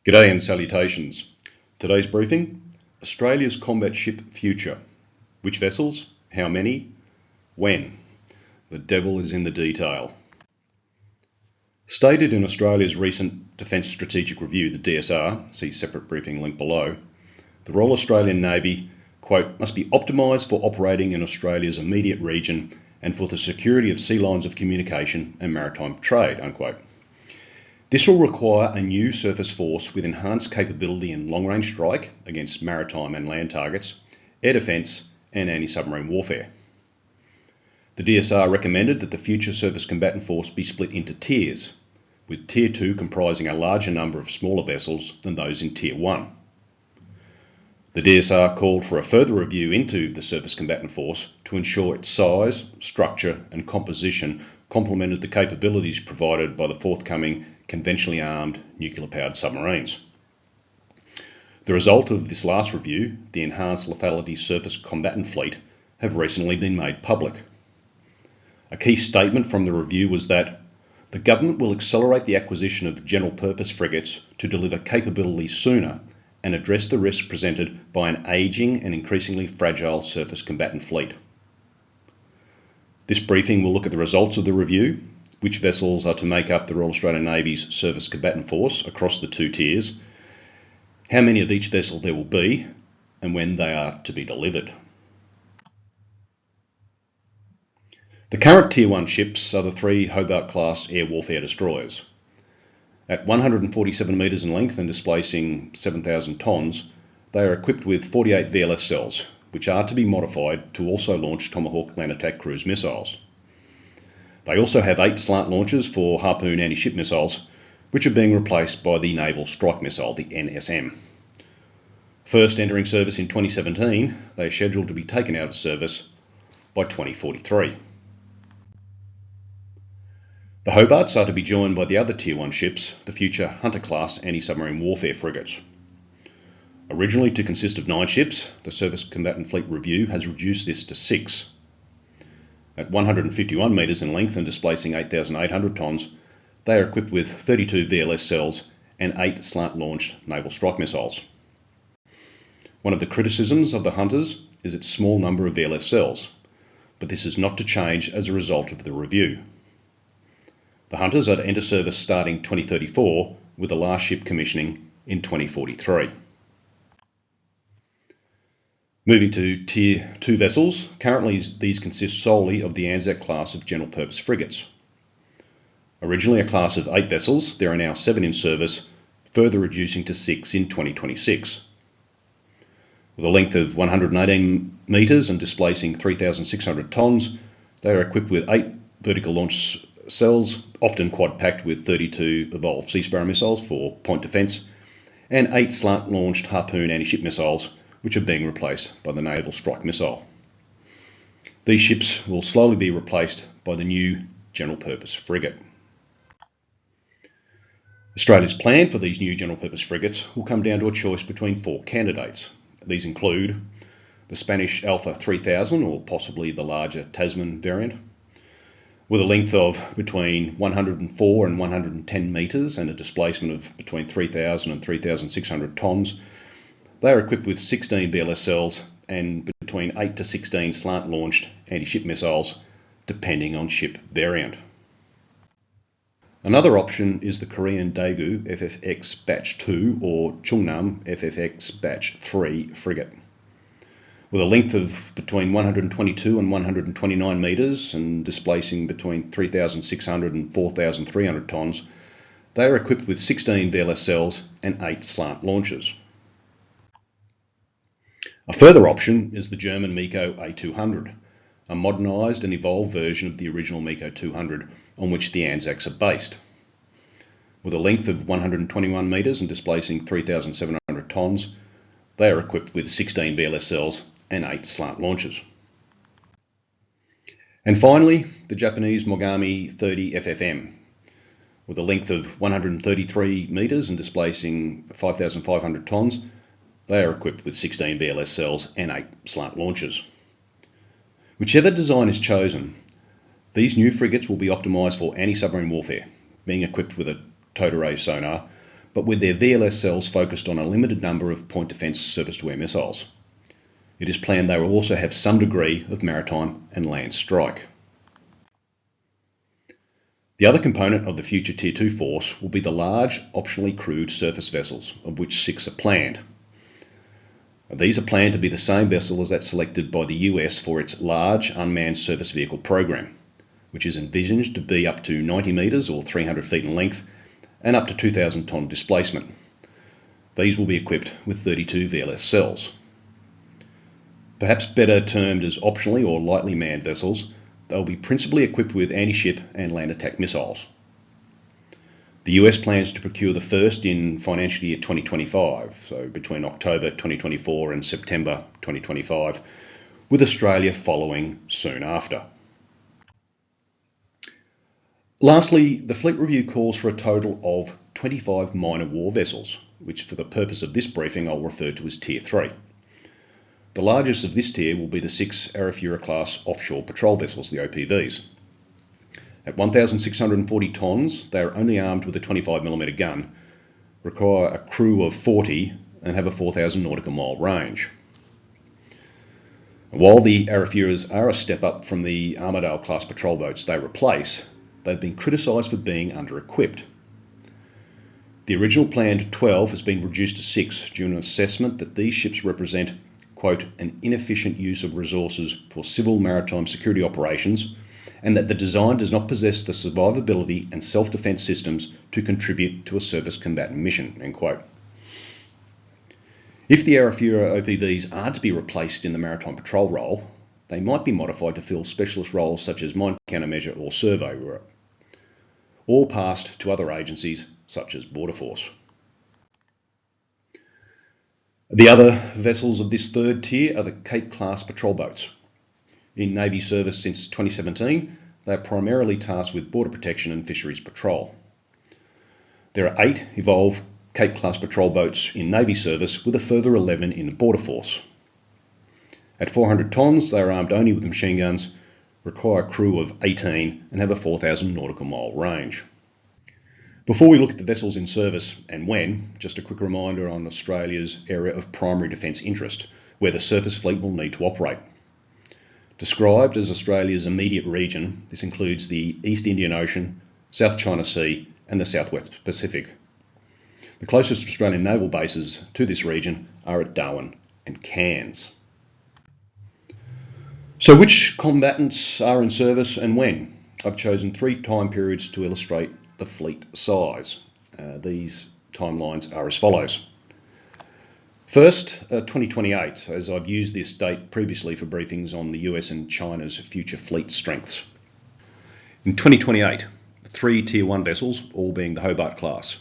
G'day and salutations. Today's briefing, Australia's combat ship future. Which vessels? How many? When? The devil is in the detail. Stated in Australia's recent Defence Strategic Review, the DSR, see separate briefing link below, the Royal Australian Navy, quote, must be optimised for operating in Australia's immediate region and for the security of sea lines of communication and maritime trade, unquote. This will require a new surface force with enhanced capability in long-range strike against maritime and land targets, air defence and anti-submarine warfare. The DSR recommended that the future surface combatant force be split into tiers, with Tier 2 comprising a larger number of smaller vessels than those in Tier 1. The DSR called for a further review into the surface combatant force to ensure its size, structure and composition complemented the capabilities provided by the forthcoming conventionally armed nuclear-powered submarines. The result of this last review, the Enhanced Lethality Surface Combatant Fleet, have recently been made public. A key statement from the review was that the government will accelerate the acquisition of general-purpose frigates to deliver capability sooner and address the risks presented by an ageing and increasingly fragile surface combatant fleet. This briefing will look at the results of the review, which vessels are to make up the Royal Australian Navy's surface combatant force across the two tiers, how many of each vessel there will be, and when they are to be delivered. The current Tier 1 ships are the three Hobart-class air warfare destroyers. At 147 metres in length and displacing 7,000 tonnes, they are equipped with 48 VLS cells, which are to be modified to also launch Tomahawk land attack cruise missiles. They also have 8 slant launchers for Harpoon anti-ship missiles, which are being replaced by the Naval Strike Missile, the NSM. First entering service in 2017, they are scheduled to be taken out of service by 2043. The Hobarts are to be joined by the other Tier 1 ships, the future Hunter-class anti-submarine warfare frigates. Originally to consist of 9 ships, the Surface Combatant Fleet Review has reduced this to 6. At 151 metres in length and displacing 8,800 tonnes, they are equipped with 32 VLS cells and 8 slant-launched naval strike missiles. One of the criticisms of the Hunters is its small number of VLS cells, but this is not to change as a result of the review. The Hunters are to enter service starting 2034, with the last ship commissioning in 2043. Moving to Tier 2 vessels, currently these consist solely of the Anzac class of general-purpose frigates. Originally a class of 8 vessels, there are now 7 in service, further reducing to 6 in 2026. With a length of 118 metres and displacing 3,600 tonnes, they are equipped with 8 vertical launch cells, often quad-packed with 32 Evolved Sea Sparrow missiles for point defence, and 8 slant-launched Harpoon anti-ship missiles, which are being replaced by the Naval Strike Missile. These ships will slowly be replaced by the new general-purpose frigate. Australia's plan for these new general-purpose frigates will come down to a choice between 4 candidates. These include the Spanish Alpha 3000, or possibly the larger Tasman variant, with a length of between 104 and 110 metres and a displacement of between 3,000 and 3,600 tonnes. They are equipped with 16 VLS cells and between 8 to 16 slant-launched anti-ship missiles, depending on ship variant. Another option is the Korean Daegu FFX Batch 2 or Chungnam FFX Batch 3 frigate. With a length of between 122 and 129 metres and displacing between 3,600 and 4,300 tonnes, they are equipped with 16 VLS cells and 8 slant launchers. A further option is the German MEKO A200, a modernised and evolved version of the original MEKO 200 on which the Anzacs are based. With a length of 121 metres and displacing 3,700 tonnes, they are equipped with 16 VLS cells and 8 slant launchers. And finally, the Japanese Mogami 30 FFM, with a length of 133 metres and displacing 5,500 tonnes, they are equipped with 16 VLS cells and 8 slant launchers. Whichever design is chosen, these new frigates will be optimised for anti-submarine warfare, being equipped with a towed array sonar, but with their VLS cells focused on a limited number of point defence surface-to-air missiles. It is planned they will also have some degree of maritime and land strike. The other component of the future Tier 2 force will be the large, optionally crewed surface vessels, of which 6 are planned. These are planned to be the same vessel as that selected by the US for its large unmanned surface vehicle program, which is envisaged to be up to 90 metres or 300 feet in length and up to 2,000 tonne displacement. These will be equipped with 32 VLS cells. Perhaps better termed as optionally or lightly manned vessels, they will be principally equipped with anti-ship and land attack missiles. The US plans to procure the first in financial year 2025, so between October 2024 and September 2025, with Australia following soon after. Lastly, the fleet review calls for a total of 25 minor war vessels, which for the purpose of this briefing I'll refer to as Tier 3. The largest of this tier will be the 6 Arafura-class offshore patrol vessels, the OPVs. At 1,640 tonnes, they are only armed with a 25mm gun, require a crew of 40 and have a 4,000 nautical mile range. While the Arafuras are a step up from the Armidale-class patrol boats they replace, they've been criticised for being under-equipped. The original planned 12 has been reduced to 6 due to an assessment that these ships represent, quote, an inefficient use of resources for civil maritime security operations, and that the design does not possess the survivability and self-defence systems to contribute to a surface combatant mission, end quote. If the Arafura OPVs are to be replaced in the maritime patrol role, they might be modified to fill specialist roles such as mine countermeasure or survey work, or passed to other agencies such as Border Force. The other vessels of this third tier are the Cape-class patrol boats. In Navy service since 2017, they are primarily tasked with border protection and fisheries patrol. There are 8 evolved Cape-class patrol boats in Navy service, with a further 11 in the Border Force. At 400 tonnes, they are armed only with machine guns, require a crew of 18 and have a 4,000 nautical mile range. Before we look at the vessels in service and when, just a quick reminder on Australia's area of primary defence interest, where the surface fleet will need to operate. Described as Australia's immediate region, this includes the East Indian Ocean, South China Sea and the Southwest Pacific. The closest Australian naval bases to this region are at Darwin and Cairns. So which combatants are in service and when? I've chosen 3 time periods to illustrate the fleet size. These timelines are as follows. First, 2028, as I've used this date previously for briefings on the US and China's future fleet strengths. In 2028, 3 Tier 1 vessels, all being the Hobart class.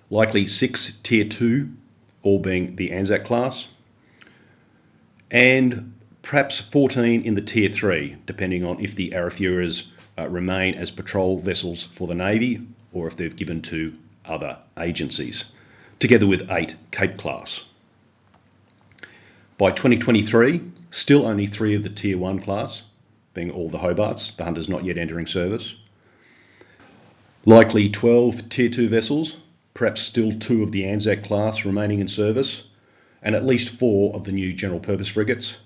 Likely 6 Tier 2, all being the Anzac class. And perhaps 14 in the Tier 3, depending on if the Arafuras remain as patrol vessels for the Navy or if they've given to other agencies, together with 8 Cape class. By 2023, still only 3 of the Tier 1 class, being all the Hobarts, the Hunters not yet entering service. Likely 12 Tier 2 vessels, perhaps still 2 of the Anzac class remaining in service, and at least 4 of the new general purpose frigates,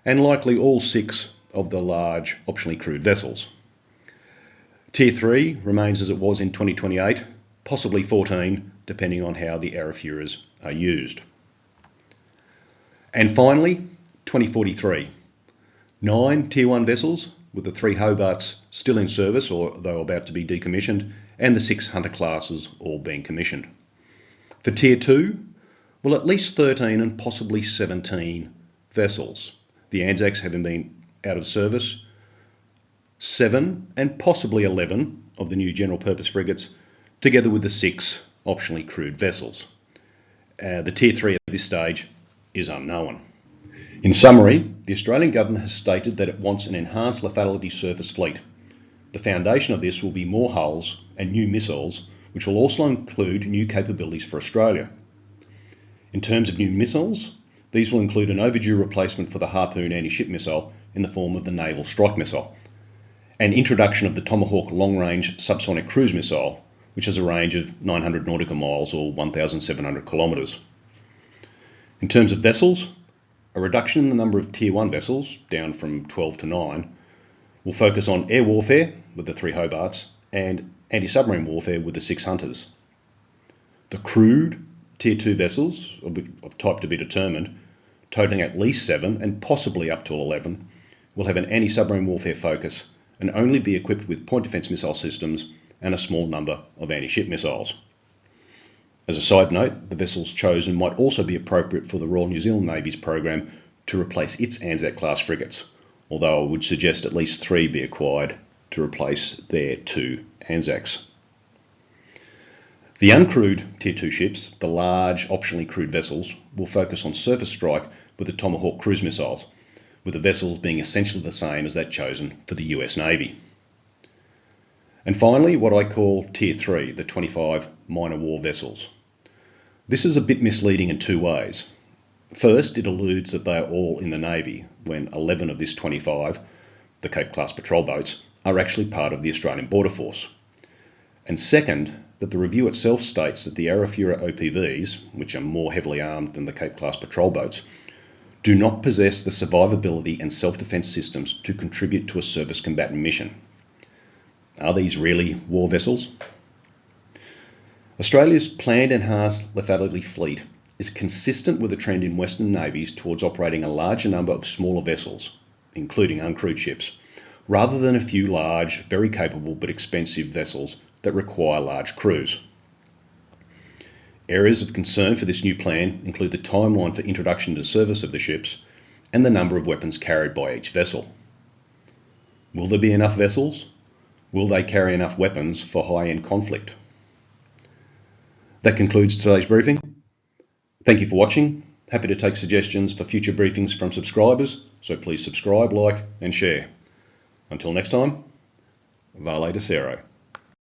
and likely all 6 of the large optionally crewed vessels. Tier 3 remains as it was in 2028, possibly 14, depending on how the Arafuras are used. And finally, 2043, 9 Tier 1 vessels, with the 3 Hobarts still in service or though about to be decommissioned, and the 6 Hunter classes all being commissioned. For Tier 2, well, at least 13 and possibly 17 vessels. The Anzacs having been out of service, 7 and possibly 11 of the new general purpose frigates, together with the 6 optionally crewed vessels. The Tier 3 at this stage is unknown. In summary, the Australian government has stated that it wants an enhanced lethality surface fleet. The foundation of this will be more hulls and new missiles, which will also include new capabilities for Australia. In terms of new missiles, these will include an overdue replacement for the Harpoon anti-ship missile in the form of the Naval Strike Missile, and introduction of the Tomahawk long-range subsonic cruise missile, which has a range of 900 nautical miles or 1,700 kilometres. In terms of vessels, a reduction in the number of Tier 1 vessels, down from 12 to 9, will focus on air warfare with the 3 Hobarts and anti-submarine warfare with the 6 Hunters. The crewed Tier 2 vessels, of type to be determined, totaling at least 7 and possibly up to 11, will have an anti-submarine warfare focus and only be equipped with point defence missile systems and a small number of anti-ship missiles. As a side note, the vessels chosen might also be appropriate for the Royal New Zealand Navy's program to replace its Anzac-class frigates, although I would suggest at least 3 be acquired to replace their 2 Anzacs. The uncrewed Tier 2 ships, the large optionally crewed vessels, will focus on surface strike with the Tomahawk cruise missiles, with the vessels being essentially the same as that chosen for the US Navy. And finally, what I call Tier 3, the 25 minor war vessels. This is a bit misleading in 2 ways. First, it alludes that they are all in the Navy, when 11 of this 25, the Cape-class patrol boats, are actually part of the Australian Border Force. And second, that the review itself states that the Arafura OPVs, which are more heavily armed than the Cape-class patrol boats, do not possess the survivability and self-defence systems to contribute to a service combatant mission. Are these really war vessels? Australia's planned enhanced lethality fleet is consistent with the trend in Western navies towards operating a larger number of smaller vessels, including uncrewed ships, rather than a few large, very capable but expensive vessels that require large crews. Areas of concern for this new plan include the timeline for introduction to service of the ships and the number of weapons carried by each vessel. Will there be enough vessels? Will they carry enough weapons for high-end conflict? That concludes today's briefing. Thank you for watching. Happy to take suggestions for future briefings from subscribers, so please subscribe, like and share. Until next time, Vale de Cero.